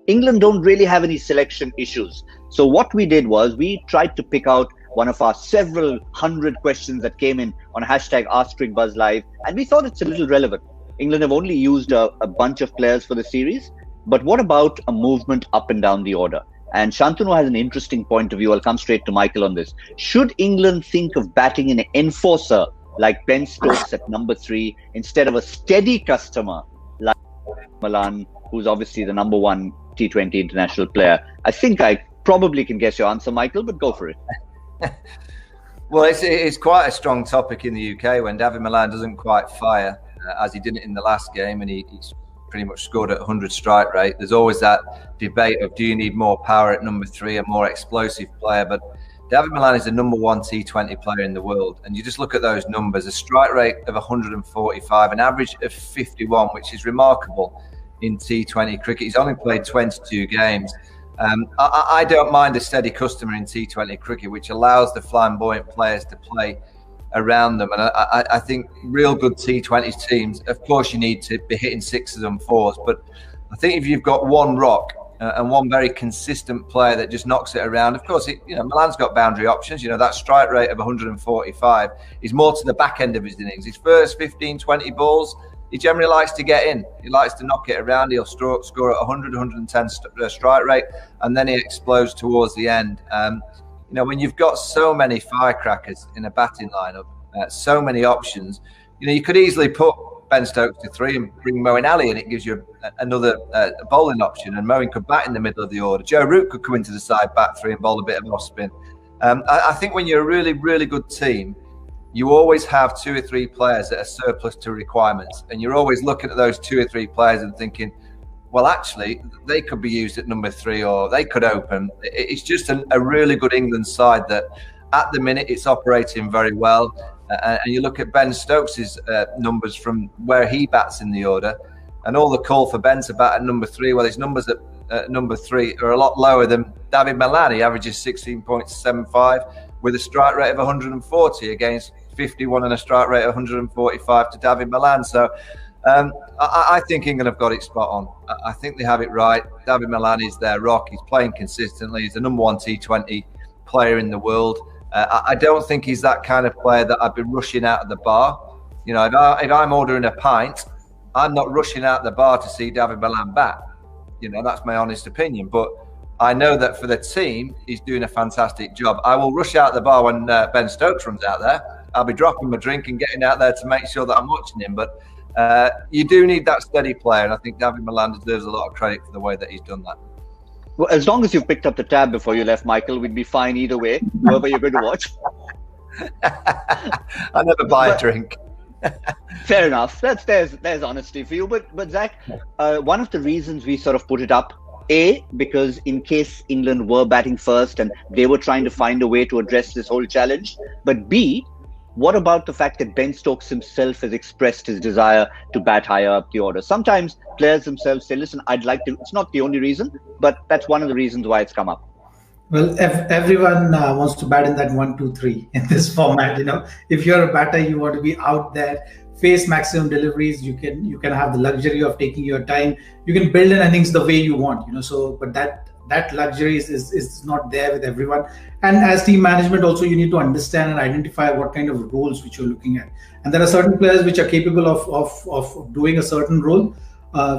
England don't really have any selection issues. So what we did was we tried to pick out one of our several hundred questions that came in on hashtag #BuzzLive, and we thought it's a little relevant. England have only used a bunch of players for the series, but what about a movement up and down the order? And Shantanu has an interesting point of view. I'll come straight to Michael on this. Should England think of batting an enforcer like Ben Stokes at number 3 instead of a steady customer like Malan, who's obviously the number 1 T20 international player? I think I probably can guess your answer, Michael, but go for it. Well, it's quite a strong topic in the UK when David Malan doesn't quite fire as he didn't in the last game, and he's pretty much scored at 100 strike rate. There's always that debate of, do you need more power at number 3, a more explosive player? But David Malan is the number 1 T20 player in the world, and you just look at those numbers: a strike rate of 145, an average of 51, which is remarkable in T20 cricket. He's only played 22 games. I don't mind a steady customer in T20 cricket, which allows the flamboyant players to play around them. And I think real good T20 teams, of course, you need to be hitting 6s and 4s. But I think if you've got one rock and one very consistent player that just knocks it around, of course, Milan's got boundary options. That strike rate of 145 is more to the back end of his innings. His first 15, 20 balls, he generally likes to get in. He likes to knock it around. He'll score at 100, 110 strike rate, and then he explodes towards the end. When you've got so many firecrackers in a batting lineup, so many options, you could easily put Ben Stokes to 3 and bring Moeen Ali, and it gives you another bowling option. And Moeen could bat in the middle of the order. Joe Root could come into the side, bat 3, and bowl a bit of off spin. I think when you're a really, really good team, you always have 2 or 3 players that are surplus to requirements, and you're always looking at those 2 or 3 players and thinking, well, actually, they could be used at number 3, or they could open. It's just a really good England side that, at the minute, it's operating very well. And you look at Ben Stokes' numbers from where he bats in the order, and all the call for Ben to bat at number 3. Well, his numbers at number 3 are a lot lower than David Malan. He averages 16.75 with a strike rate of 140 against 51 and a strike rate of 145 to David Malan. So I think England have got it spot on. I think they have it right. David Malan is their rock. He's playing consistently. He's the number 1 T20 player in the world. I don't think he's that kind of player that I'd be rushing out of the bar. If I'm ordering a pint, I'm not rushing out the bar to see David Malan bat. That's my honest opinion. But I know that for the team, he's doing a fantastic job. I will rush out the bar when Ben Stokes runs out there. I'll be dropping my drink and getting out there to make sure that I'm watching him. But you do need that steady player, and I think David Malan deserves a lot of credit for the way that he's done that. Well, as long as you've picked up the tab before you left, Michael, we'd be fine either way, whoever you're going to watch. I never buy a drink. Fair enough. There's honesty for you. But Zach, one of the reasons we sort of put it up, A, because in case England were batting first and they were trying to find a way to address this whole challenge, but B, what about the fact that Ben Stokes himself has expressed his desire to bat higher up the order? Sometimes players themselves say, listen, I'd like to. It's not the only reason, but that's one of the reasons why it's come up. Well, everyone wants to bat in that 1, 2, 3 in this format. If you're a batter, you want to be out there, face maximum deliveries. You can have the luxury of taking your time. You can build an innings the way you want. But that luxury is not there with everyone. And as team management also, you need to understand and identify what kind of roles which you're looking at. And there are certain players which are capable of doing a certain role.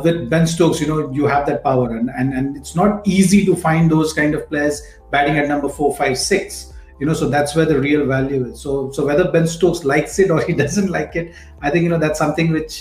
With Ben Stokes, you have that power, and it's not easy to find those kind of players batting at number 4, 5, 6. So that's where the real value is. So whether Ben Stokes likes it or he doesn't like it, I think that's something which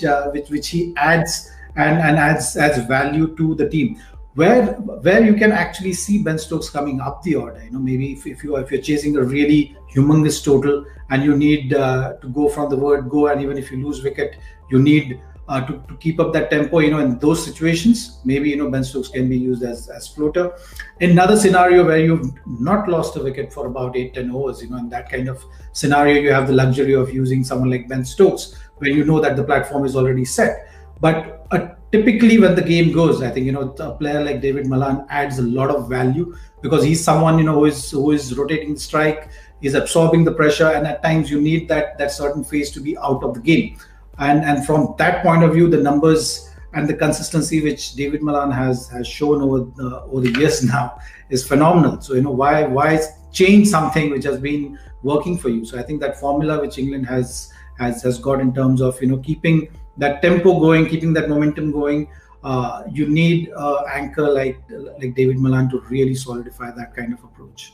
he adds and adds value to the team. Where you can actually see Ben Stokes coming up the order, maybe if you're chasing a really humongous total and you need to go from the word go, and even if you lose wicket, you need to keep up that tempo. In those situations, maybe Ben Stokes can be used as floater. Another scenario where you've not lost a wicket for about 8-10 overs, in that kind of scenario, you have the luxury of using someone like Ben Stokes, where that the platform is already set. But typically when the game goes, I think a player like David Malan adds a lot of value, because he's someone who is rotating the strike, is absorbing the pressure, and at times you need that certain phase to be out of the game. And from that point of view, the numbers and the consistency which David Malan has shown over the years now is phenomenal. So why change something which has been working for you? So I think that formula which England has got in terms of keeping that tempo going, keeping that momentum going, you need an anchor like David Malan to really solidify that kind of approach.